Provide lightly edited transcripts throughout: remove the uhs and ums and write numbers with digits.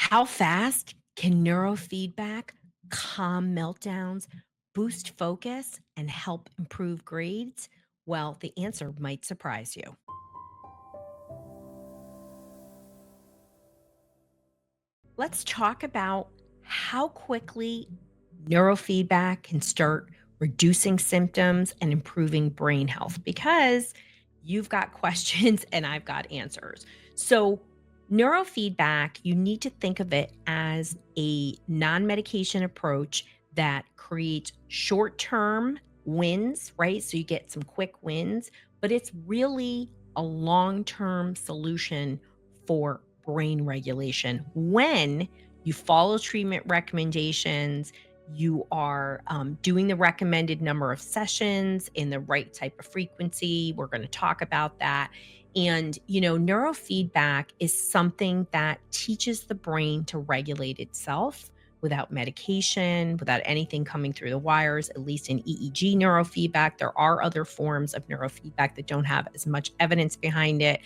How fast can neurofeedback calm meltdowns, boost focus, and help improve grades? Well, the answer might surprise you. Let's talk about how quickly neurofeedback can start reducing symptoms and improving brain health because you've got questions and I've got answers. So, neurofeedback, you need to think of it as a non medication approach that creates short term wins, right? So, you get some quick wins, but it's really a long term solution for brain regulation when you follow treatment recommendations, you are doing the recommended number of sessions in the right type of frequency. We're going to talk about that. And, neurofeedback is something that teaches the brain to regulate itself without medication, without anything coming through the wires, at least in EEG neurofeedback. There are other forms of neurofeedback that don't have as much evidence behind it,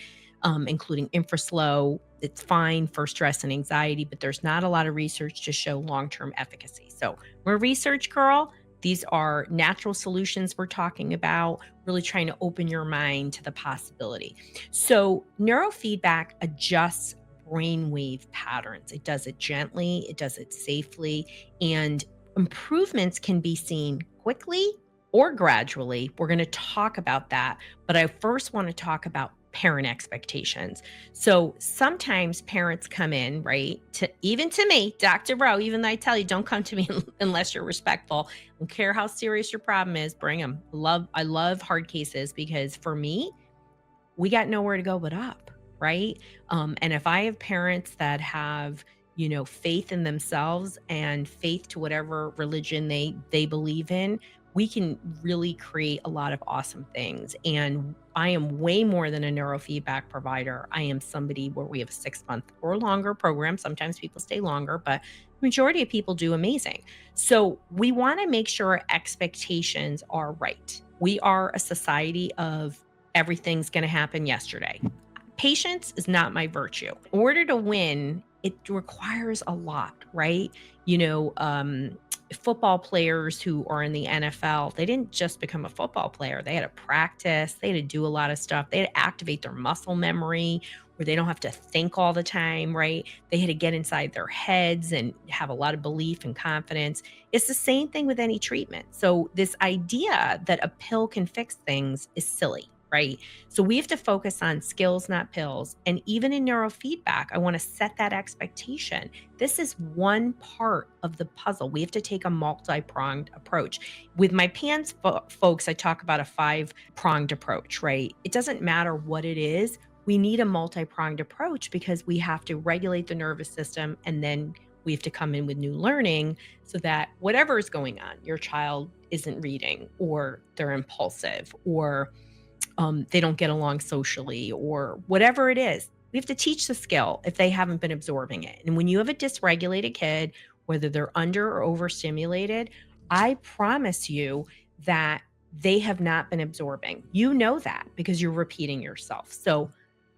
including infraslow. It's fine for stress and anxiety, but there's not a lot of research to show long-term efficacy. So we're a research girl. These are natural solutions we're talking about, really trying to open your mind to the possibility. So neurofeedback adjusts brainwave patterns. It does it gently, it does it safely, and improvements can be seen quickly or gradually. We're going to talk about that, but I first want to talk about parent expectations. So sometimes parents come in, right? Even to me, Dr. Rowe, even though I tell you don't come to me unless you're respectful. I don't care how serious your problem is, bring them. I love hard cases because for me, we got nowhere to go but up, right? And if I have parents that have, faith in themselves and faith to whatever religion they believe in, we can really create a lot of awesome things. And I am way more than a neurofeedback provider. I am somebody where we have a 6 month or longer program. Sometimes people stay longer, but majority of people do amazing. So we want to make sure our expectations are right. We are a society of everything's going to happen yesterday. Patience is not my virtue. In order to win, it requires a lot, right? You know, football players who are in the NFL, they didn't just become a football player. They had to practice, they had to do a lot of stuff. They had to activate their muscle memory where they don't have to think all the time, right? They had to get inside their heads and have a lot of belief and confidence. It's the same thing with any treatment. So, this idea that a pill can fix things is silly, right? So we have to focus on skills, not pills. And even in neurofeedback, I want to set that expectation. This is one part of the puzzle. We have to take a multi-pronged approach. With my PANS folks, I talk about a 5-pronged approach, right? It doesn't matter what it is. We need a multi-pronged approach because we have to regulate the nervous system and then we have to come in with new learning so that whatever is going on, your child isn't reading or they're impulsive or they don't get along socially or whatever it is. We have to teach the skill if they haven't been absorbing it. And when you have a dysregulated kid, whether they're under or overstimulated, I promise you that they have not been absorbing. You know that because you're repeating yourself. So,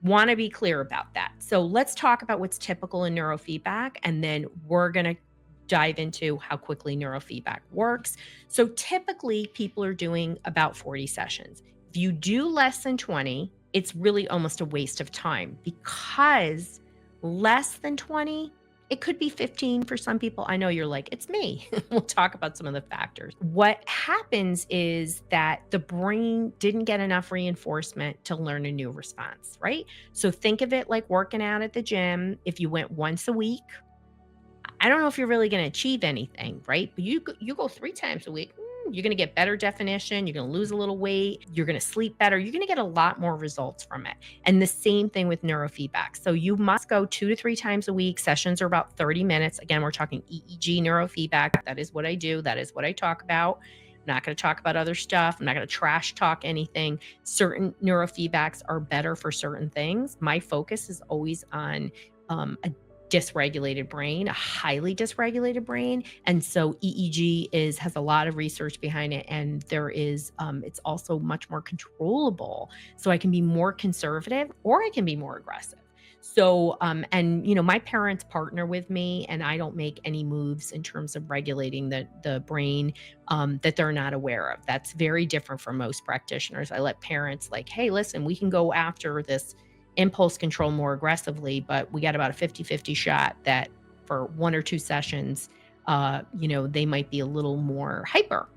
want to be clear about that. So, let's talk about what's typical in neurofeedback, and then we're going to dive into how quickly neurofeedback works. So, typically, people are doing about 40 sessions. If you do less than 20, it's really almost a waste of time because less than 20, it could be 15 for some people. I know you're like, it's me. We'll talk about some of the factors. What happens is that the brain didn't get enough reinforcement to learn a new response, right? So think of it like working out at the gym. If you went once a week, I don't know if you're really going to achieve anything, right? But you go 3 times a week, you're going to get better definition. You're going to lose a little weight. You're going to sleep better. You're going to get a lot more results from it. And the same thing with neurofeedback. So you must go 2 to 3 times a week. Sessions are about 30 minutes. Again, we're talking EEG neurofeedback. That is what I do. That is what I talk about. I'm not going to talk about other stuff. I'm not going to trash talk anything. Certain neurofeedbacks are better for certain things. My focus is always on a dysregulated brain, a highly dysregulated brain. And so EEG has a lot of research behind it. And there is, it's also much more controllable. So I can be more conservative or I can be more aggressive. So, and my parents partner with me, and I don't make any moves in terms of regulating the brain that they're not aware of. That's very different from most practitioners. I let parents like, hey, listen, we can go after this impulse control more aggressively, but we got about a 50-50 shot that for 1 or 2 sessions, they might be a little more hyper.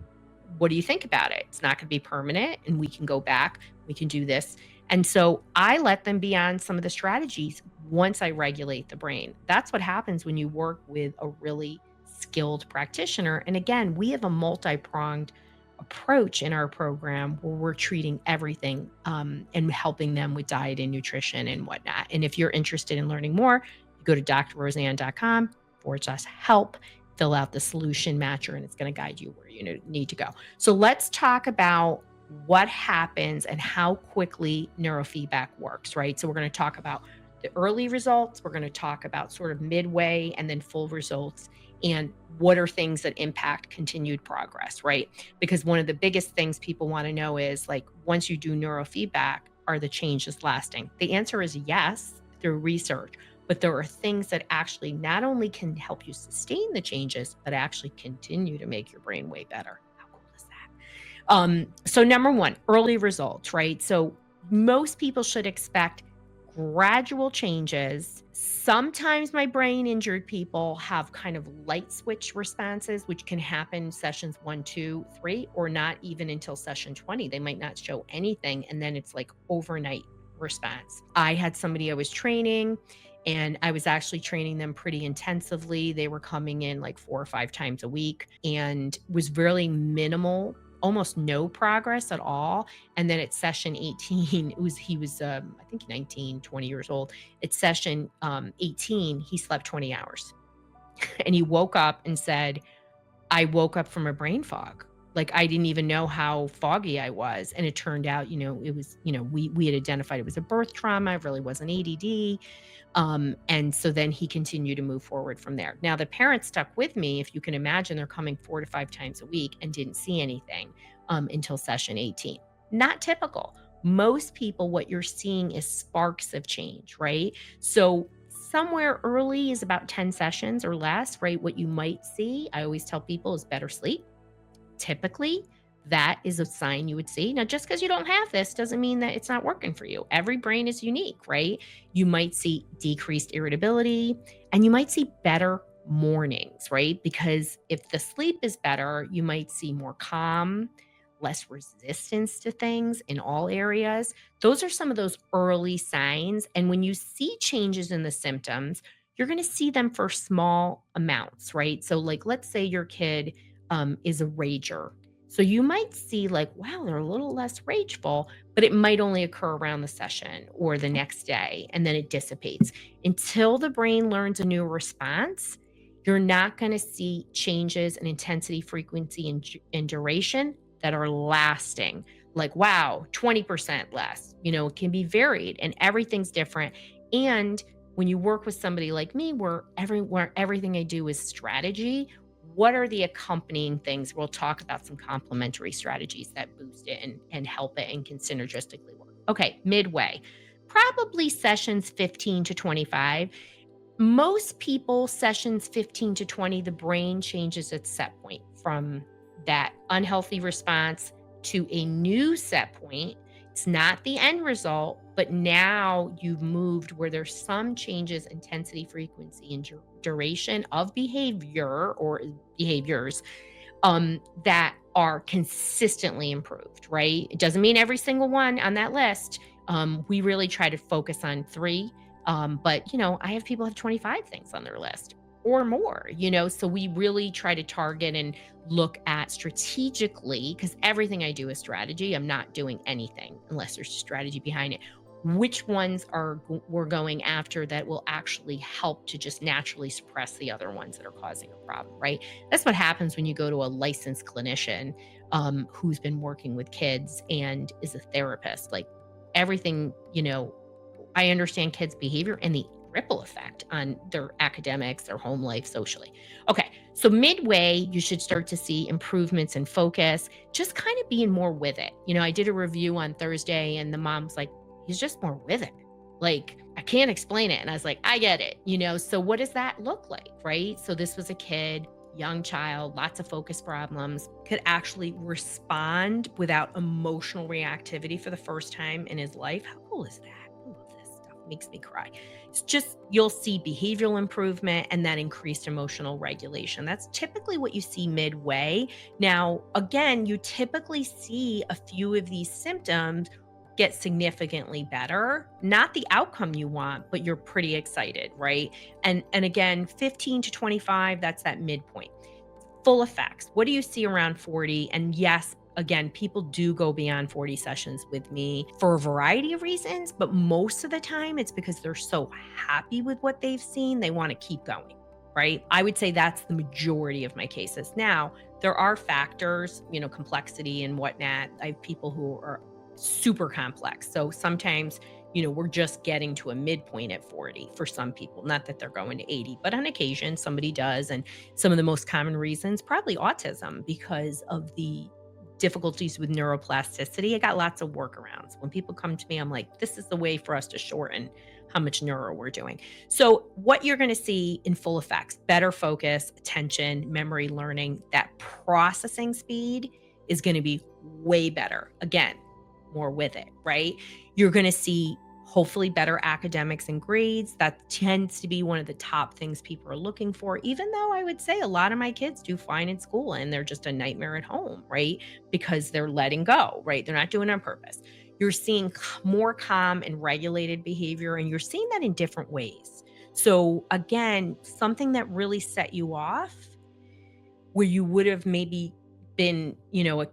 What do you think about it? It's not going to be permanent, and we can go back. We can do this. And so I let them be on some of the strategies once I regulate the brain. That's what happens when you work with a really skilled practitioner. And again, we have a multi pronged approach in our program where we're treating everything and helping them with diet and nutrition and whatnot. And if you're interested in learning more, you go to drroseann.com/help, fill out the solution matcher, and it's going to guide you where you need to go. So let's talk about what happens and how quickly neurofeedback works, right? So we're going to talk about the early results. We're going to talk about sort of midway and then full results, and what are things that impact continued progress, right? Because one of the biggest things people want to know is like, once you do neurofeedback, are the changes lasting? The answer is yes, through research. But there are things that actually not only can help you sustain the changes, but actually continue to make your brain way better. How cool is that? So number one, early results, right? So most people should expect gradual changes. Sometimes my brain injured people have kind of light switch responses, which can happen sessions 1, 2, 3, or not even until session 20. They might not show anything. And then it's like overnight response. I had somebody I was training, and I was actually training them pretty intensively. They were coming in like 4 or 5 times a week and was really minimal, almost no progress at all. And then at session 18, he was I think 19, 20 years old. At session 18, he slept 20 hours. And he woke up and said, I woke up from a brain fog. Like I didn't even know how foggy I was. And it turned out, it was, we had identified it was a birth trauma. It really wasn't ADD. And so then he continued to move forward from there. Now the parents stuck with me. If you can imagine, they're coming 4 to 5 times a week and didn't see anything until session 18. Not typical. Most people, what you're seeing is sparks of change, right? So somewhere early is about 10 sessions or less, right? What you might see, I always tell people, is better sleep. Typically, that is a sign you would see. Now, just because you don't have this doesn't mean that it's not working for you. Every brain is unique, right? You might see decreased irritability, and you might see better mornings, right? Because if the sleep is better, you might see more calm, less resistance to things in all areas. Those are some of those early signs. And when you see changes in the symptoms, you're going to see them for small amounts, right? So, like, let's say your kid is a rager. So you might see like, wow, they're a little less rageful, but it might only occur around the session or the next day, and then it dissipates. Until the brain learns a new response, you're not going to see changes in intensity, frequency, and duration that are lasting. Like, wow, 20% less. It can be varied and everything's different. And when you work with somebody like me, where everything I do is strategy, what are the accompanying things? We'll talk about some complementary strategies that boost it and help it and can synergistically work. Okay, midway, probably sessions 15 to 25. Most people, sessions 15 to 20, the brain changes its set point from that unhealthy response to a new set point. It's not the end result, but now you've moved where there's some changes, intensity, frequency, and duration of behavior or behaviors that are consistently improved, right? It doesn't mean every single one on that list. We really try to focus on 3. But, I have people have 25 things on their list or more, so we really try to target and look at strategically, because everything I do is strategy. I'm not doing anything unless there's strategy behind it. Which ones we're going after that will actually help to just naturally suppress the other ones that are causing a problem, right? That's what happens when you go to a licensed clinician who's been working with kids and is a therapist. Like everything, I understand kids' behavior and the ripple effect on their academics, their home life, socially. Okay, so midway, you should start to see improvements in focus, just kind of being more with it. I did a review on Thursday and the mom's like, he's just more with it. Like, I can't explain it. And I was like, I get it, So what does that look like? Right. So this was a kid, young child, lots of focus problems, could actually respond without emotional reactivity for the first time in his life. How cool is that? I love this stuff. It makes me cry. It's just, you'll see behavioral improvement and then increased emotional regulation. That's typically what you see midway. Now, again, you typically see a few of these symptoms get significantly better, not the outcome you want, but you're pretty excited, right? And again, 15 to 25, that's that midpoint. Full effects. What do you see around 40? And yes, again, people do go beyond 40 sessions with me for a variety of reasons, but most of the time it's because they're so happy with what they've seen, they want to keep going, right? I would say that's the majority of my cases. Now, there are factors, complexity and whatnot. I have people who are super complex. So sometimes, we're just getting to a midpoint at 40 for some people. Not that they're going to 80, but on occasion somebody does. And some of the most common reasons, probably autism, because of the difficulties with neuroplasticity. I got lots of workarounds. When people come to me, I'm like, this is the way for us to shorten how much neuro we're doing. So what you're going to see in full effects, better focus, attention, memory, learning, that processing speed is going to be way better. Again, more with it, right? You're going to see hopefully better academics and grades. That tends to be one of the top things people are looking for, even though I would say a lot of my kids do fine in school and they're just a nightmare at home, right? Because they're letting go, right? They're not doing it on purpose. You're seeing more calm and regulated behavior, and you're seeing that in different ways. So again, something that really set you off where you would have maybe been, a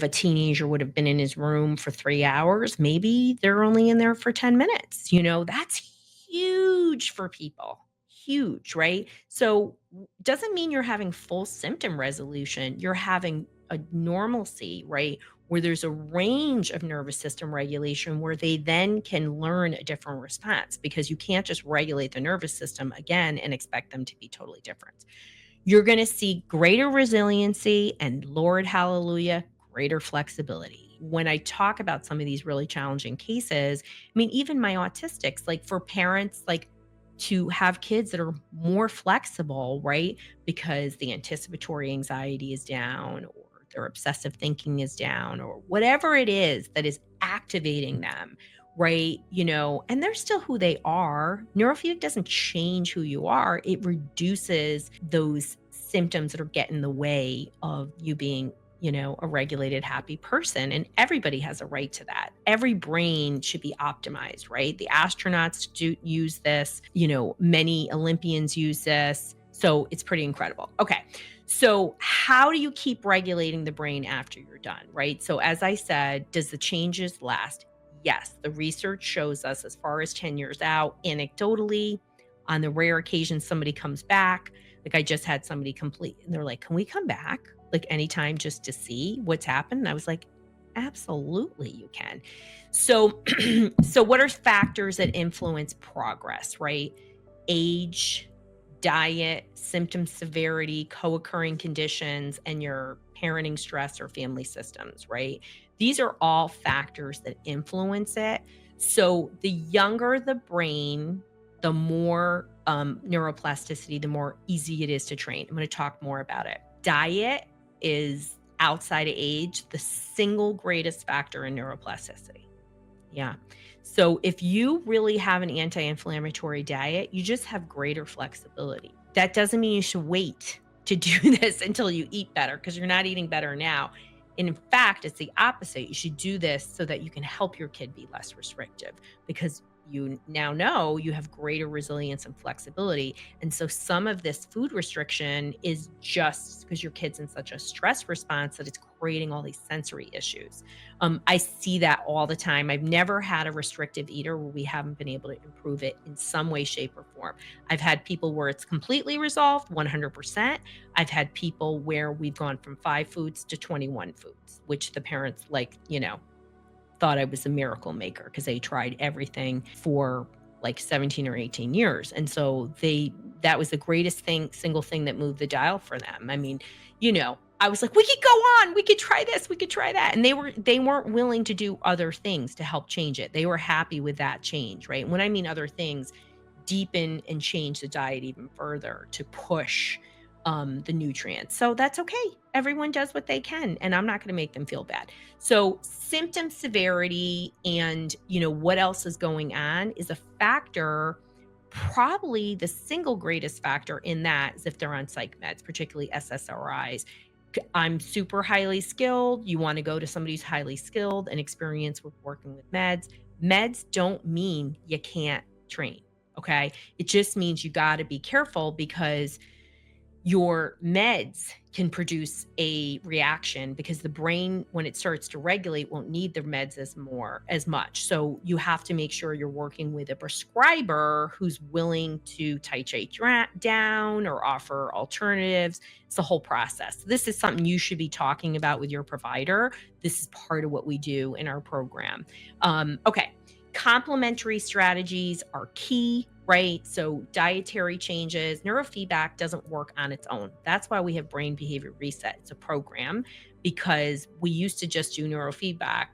teenager would have been in his room for 3 hours. Maybe they're only in there for 10 minutes. That's huge for people. Huge, right? So doesn't mean you're having full symptom resolution. You're having a normalcy, right? Where there's a range of nervous system regulation where they then can learn a different response, because you can't just regulate the nervous system again and expect them to be totally different. You're going to see greater resiliency and, Lord hallelujah, greater flexibility. When I talk about some of these really challenging cases, even my autistics, like for parents, like to have kids that are more flexible, right? Because the anticipatory anxiety is down, or their obsessive thinking is down, or whatever it is that is activating them, right? And they're still who they are. Neurofeedback doesn't change who you are. It reduces those symptoms that are getting in the way of you being, a regulated, happy person. And everybody has a right to that. Every brain should be optimized, right? The astronauts do use this, many Olympians use this. So it's pretty incredible. Okay. So how do you keep regulating the brain after you're done, right? So as I said, does the changes last? Yes, the research shows us as far as 10 years out, anecdotally, on the rare occasion somebody comes back. Like I just had somebody complete, and they're like, can we come back like anytime just to see what's happened? And I was like, absolutely, you can. So, so what are factors that influence progress, right? Age, diet, symptom severity, co-occurring conditions, and your parenting stress or family systems, right? These are all factors that influence it. So the younger the brain, the more neuroplasticity, the more easy it is to train. I'm going to talk more about it. Diet is, outside of age, the single greatest factor in neuroplasticity. Yeah. So if you really have an anti-inflammatory diet, you just have greater flexibility. That doesn't mean you should wait to do this until you eat better, because you're not eating better now. And in fact, it's the opposite. You should do this so that you can help your kid be less restrictive, because you now know you have greater resilience and flexibility. And so some of this food restriction is just because your kid's in such a stress response that it's creating all these sensory issues. I see that all the time. I've never had a restrictive eater where we haven't been able to improve it in some way, shape, or form. I've had people where it's completely resolved, 100%. I've had people where we've gone from 5 foods to 21 foods, which the parents thought I was a miracle maker, because they tried everything for like 17 or 18 years. And so that was the greatest single thing that moved the dial for them. I was like, "We could go on. We could try this. We could try that." And they weren't willing to do other things to help change it. They were happy with that change, right? When I mean other things, deepen and change the diet even further to push the nutrients. So that's okay. Everyone does what they can, and I'm not going to make them feel bad. So symptom severity and what else is going on is a factor. Probably the single greatest factor in that is if they're on psych meds, particularly SSRIs. I'm super highly skilled. You want to go to somebody who's highly skilled and experienced with working with meds. Meds don't mean you can't train. Okay. It just means you got to be careful because your meds can produce a reaction because the brain, when it starts to regulate, won't need the meds as much. So you have to make sure you're working with a prescriber who's willing to titrate down or offer alternatives. It's the whole process. This is something you should be talking about with your provider. This is part of what we do in our program. Okay. Complementary strategies are key, right? So dietary changes, neurofeedback doesn't work on its own. That's why we have brain behavior reset. It's a program because we used to just do neurofeedback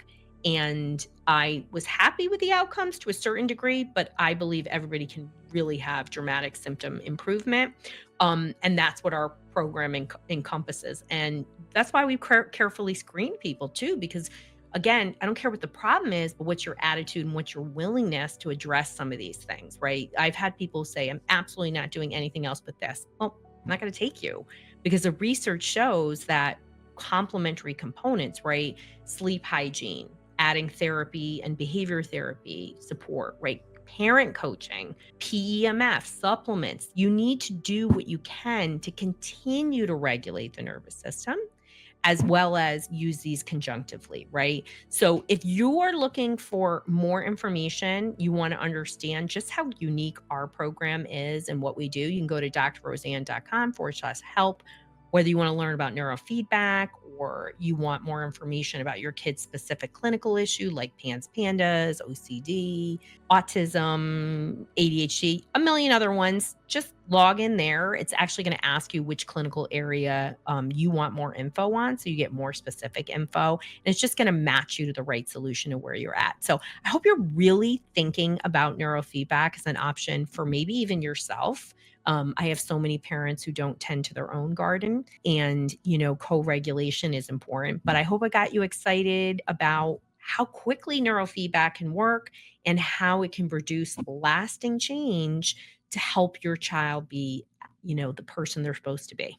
and I was happy with the outcomes to a certain degree, but I believe everybody can really have dramatic symptom improvement. And that's what our program encompasses. And that's why we carefully screen people too, because again, I don't care what the problem is, but what's your attitude and what's your willingness to address some of these things, right? I've had people say, I'm absolutely not doing anything else but this. Well, I'm not going to take you because the research shows that complementary components, right? Sleep hygiene, adding therapy and behavior therapy support, right? Parent coaching, PEMF, supplements. You need to do what you can to continue to regulate the nervous system as well as use these conjunctively, right? So if you are looking for more information, you want to understand just how unique our program is and what we do, you can go to drroseann.com/help. Whether you want to learn about neurofeedback or you want more information about your kid's specific clinical issue like PANS PANDAS, OCD, autism, ADHD, a million other ones, just log in there. It's actually going to ask you which clinical area you want more info on. So you get more specific info and it's just going to match you to the right solution of where you're at. So I hope you're really thinking about neurofeedback as an option for maybe even yourself. I have so many parents who don't tend to their own garden and, co-regulation is important, but I hope I got you excited about how quickly neurofeedback can work and how it can produce lasting change to help your child be, the person they're supposed to be.